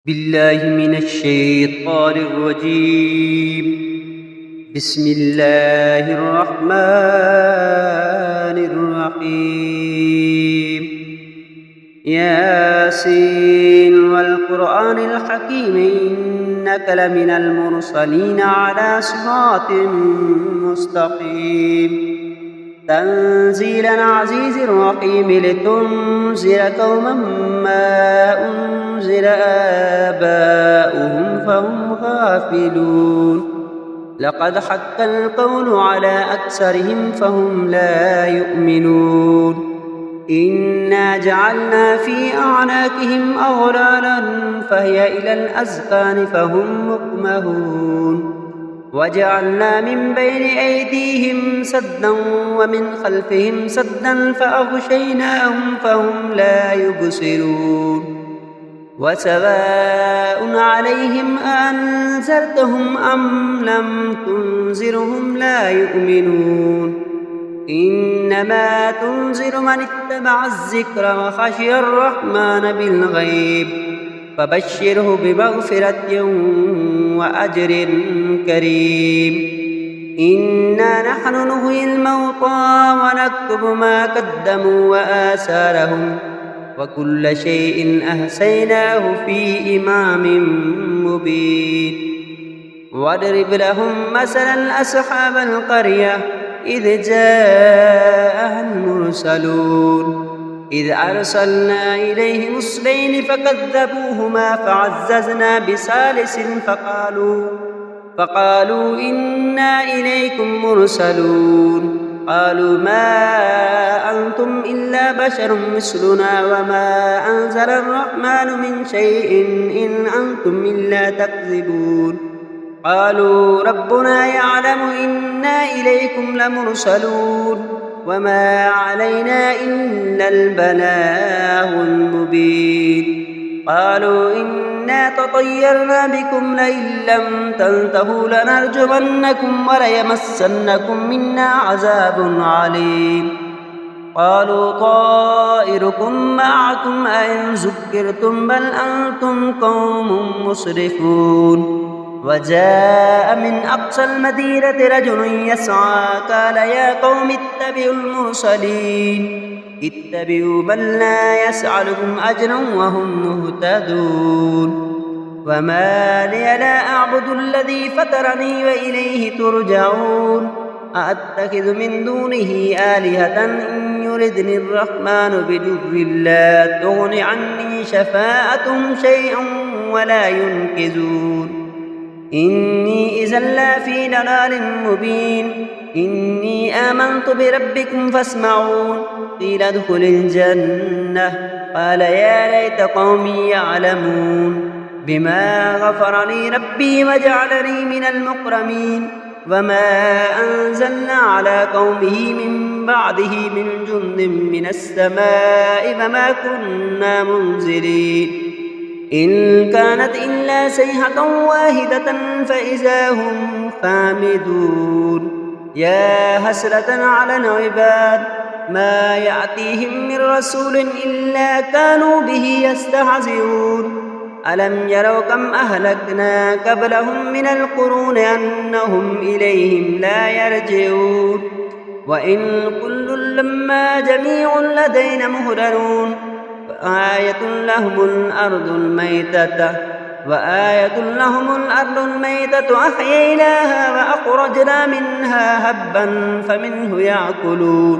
بالله من الشيطان الرجيم. بسم الله الرحمن الرحيم. ياسين والقرآن الحكيم إنك لمن المرسلين على صراط مستقيم. تنزيل عزيز رحيم لتنذر قوما ما أنزل آباؤهم فهم غافلون. لقد حق القول على أكثرهم فهم لا يؤمنون. إنا جعلنا في أعناقهم أغلالا فهي إلى الأذقان فهم مقمحون. وجعلنا من بين أيديهم سدا ومن خلفهم سدا فأغشيناهم فهم لا يبصرون. وسواء عليهم أأنذرتهم أم لم تنذرهم لا يؤمنون. إنما تنذر من اتبع الذكر وخشي الرحمن بالغيب فبشره بمغفرة وأجر كريم. إنا نحن نحيي الموتى ونكتب ما قدموا وآثارهم وكل شيء أحصيناه في إمام مبين. واضرب لهم مثلا أصحاب القرية إذ جاءها المرسلون إذ أرسلنا إليهم اثنين فكذبوهما فعززنا بثالث فقالوا إنا إليكم مرسلون. قالوا ما أنتم إلا بشر مثلنا وما أنزل الرحمن من شيء إن أنتم إلا تكذبون. قالوا ربنا يعلم إنا إليكم لمرسلون وما علينا إلا البلاغ المبين. قالوا إنا تطيرنا بكم لئن لم تنتهوا لنرجمنكم وليمسنكم منا عذاب عليم. قالوا طائركم معكم أئن ذكرتم بل أنتم قوم مسرفون. وجاء من أقصى المدينة رجل يسعى قال يا قوم اتبعوا المرسلين اتبعوا من لا يسألكم أجرا وهم مهتدون. وما لي لا أعبد الذي فطرني وإليه ترجعون. أأتخذ من دونه آلهة إن يردني الرحمن بضر لا تغن عني شفاعتهم شيئا ولا ينقذون. إني إذا لفي ضلال مبين. إني آمنت بربكم فاسمعون. قيل ادخل الجنة قال يا ليت قومي يعلمون بما غفر لي ربي وجعلني من المكرمين. وما أنزلنا على قومه من بعده من جند من السماء وما كنا منزلين. إن كانت إلا صيحة واحدة فإذا هم خامدون. يا حسرة على العباد ما يأتيهم من رسول إلا كانوا به يستهزئون. ألم يروا كم أهلكنا قبلهم من القرون أنهم إليهم لا يرجعون. وإن كل لما جميع لدينا مهدرون. وآية لهم الأرض الميتة أحييناها وأخرجنا منها هبا فمنه يأكلون.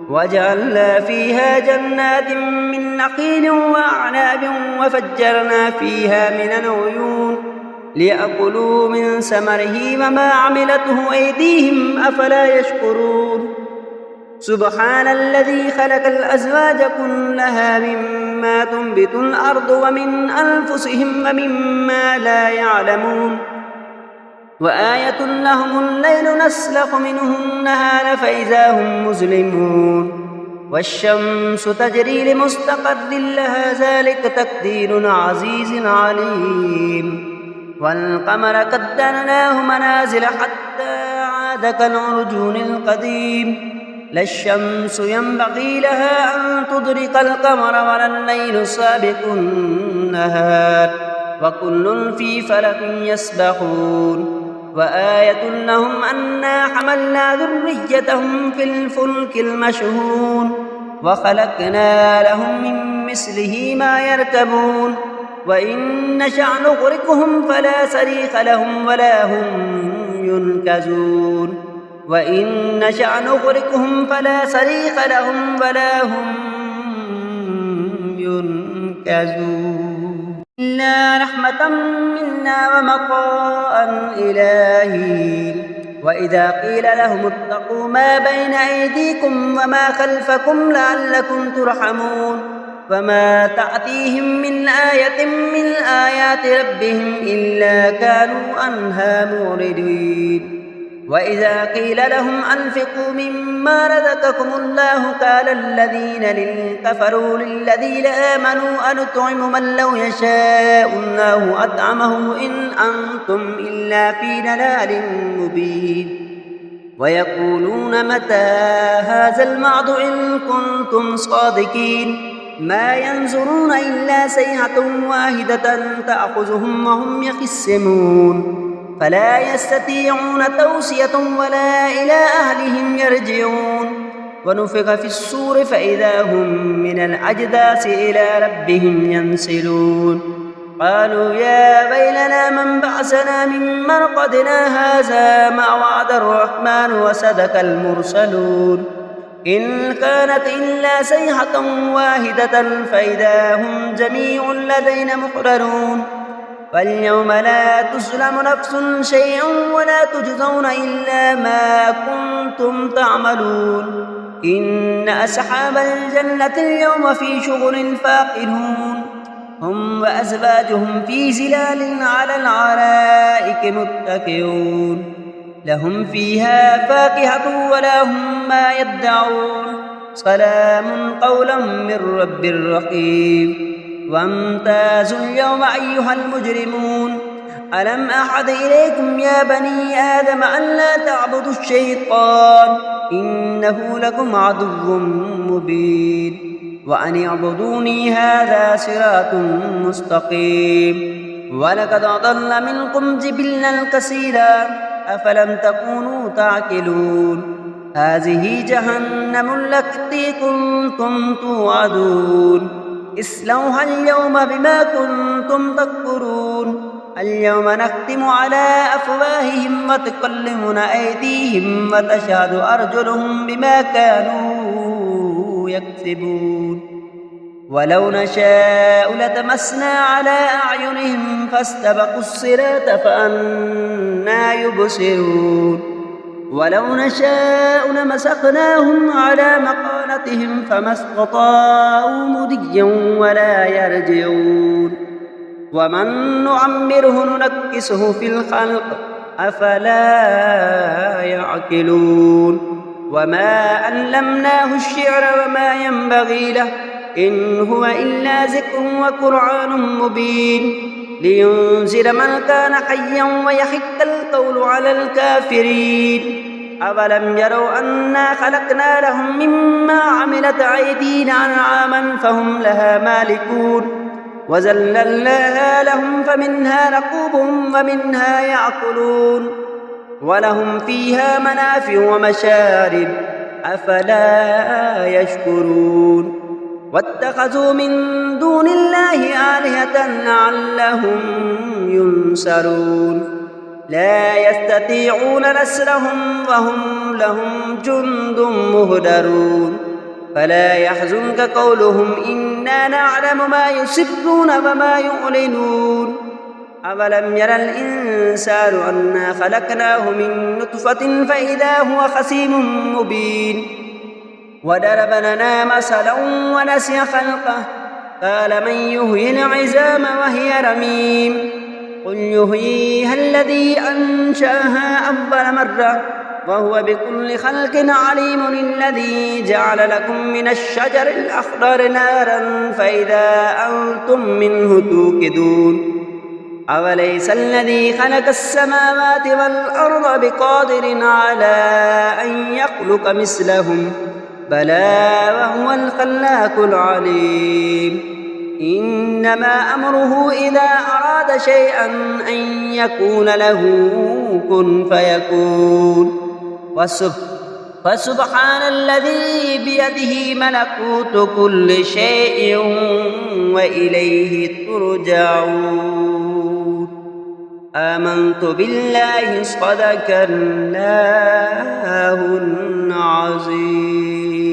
وجعلنا فيها جنات من نخيل وأعناب وفجرنا فيها من العيون ليأكلوا من ثمره وما عملته أيديهم أفلا يشكرون. سبحان الذي خلق الأزواج كلها مما تنبت الأرض ومن أنفسهم ومما لا يعلمون. وآية لهم الليل نسلخ منه النهار فإذا هم مظلمون. والشمس تجري لمستقر لها ذلك تقدير عزيز عليم. والقمر قدرناه منازل حتى عاد كالعرجون القديم. لا الشمس ينبغي لها أن تدرك القمر ولا الليل سابق النهار وكل في فلك يسبحون وآية لهم أنا حملنا ذريتهم في الفلك المشحون وخلقنا لهم من مثله ما يركبون وإن نشأ نغرقهم فلا صريخ لهم ولا هم ينقذون وإن نشأ نغرقهم فلا صريخ لهم ولا هم ينقذون إلا رحمة منا ومطاء إلى حين وإذا قيل لهم اتقوا ما بين أيديكم وما خلفكم لعلكم ترحمون وما تأتيهم من آية من آيات ربهم إلا كانوا عنها معرضين وإذا قيل لهم أنفقوا مما رزقكم الله قال الذين كفروا للذين آمنوا أنطعم من لو يشاء الله أطعمه إن أنتم إلا في ضلال مبين ويقولون متى هذا الوعد إن كنتم صادقين ما ينظرون إلا صيحة واحدة تأخذهم وهم يخصمون فلا يستطيعون توصية ولا إلى أهلهم يرجعون ونفخ في الصور فإذا هم من الأجداث إلى ربهم ينسلون قالوا يا ويلنا من بعثنا من مرقدنا هذا ما وعد الرحمن وصدق المرسلون إن كانت إلا صيحة واحدة فإذا هم جميع لدينا محضرون فاليوم لا تظلم نفس شيئا ولا تجزون إلا ما كنتم تعملون إن أصحاب الجنة اليوم في شغل فاقهون هم وأزواجهم في ظلال على الأرائك متكئون لهم فيها فاكهة ولهم ما يدعون سلام قولا من رب رحيم وامتازوا اليوم أيها المجرمون ألم أعهد إليكم يا بني آدم أن لا تعبدوا الشيطان إنه لكم عدو مبين وأن اعبدوني هذا صراط مستقيم ولقد أضل منكم جبلا كثيرا أفلم تكونوا تعقلون هذه جهنم التي كنتم توعدون اصلوها اليوم بما كنتم تكفرون اليوم نختم على أفواههم وتكلمنا أيديهم وتشهد أرجلهم بما كانوا يكسبون ولو نشاء لتمسنا على أعينهم فاستبقوا الصراط فأنى يبصرون ولو نشاء لمسخناهم على مقالتهم فما استطاعوا مضيا ولا يرجعون ومن نعمره ننكسه في الخلق أفلا يعقلون وما علمناه الشعر وما ينبغي له إن هو إلا ذكر وقرآن مبين لينذر من كان حيا ويحق القول على الكافرين أولم يروا أنا خلقنا لهم مما عملت أيدينا أنعاما فهم لها مالكون وذللناها لهم فمنها ركوبهم ومنها يأكلون ولهم فيها منافع ومشارب أفلا يشكرون واتخذوا من دون الله آلهة لعلهم ينصرون لا يستطيعون نصرهم وهم لهم جند مهدرون فلا يحزنك قولهم إنا نعلم ما يسرون وما يعلنون أولم ير الإنسان أنا خلقناه من نطفة فإذا هو خصيم مبين وضرب لنا مثلا ونسي خلقه قال من يحيي العظام وهي رميم قل يحييها الذي أنشأها أول مرة وهو بكل خلق عليم الذي جعل لكم من الشجر الأخضر نارا فإذا أنتم منه توقدون أوليس الذي خلق السماوات والأرض بقادر على أن يخلق مثلهم بلى وهو الخلاق العليم إنما أمره إذا أراد شيئا أن يقول له كن فيكون. فسبحان الذي بيده ملكوت كل شيء وإليه ترجعون. آمنت بالله صدق الله العظيم.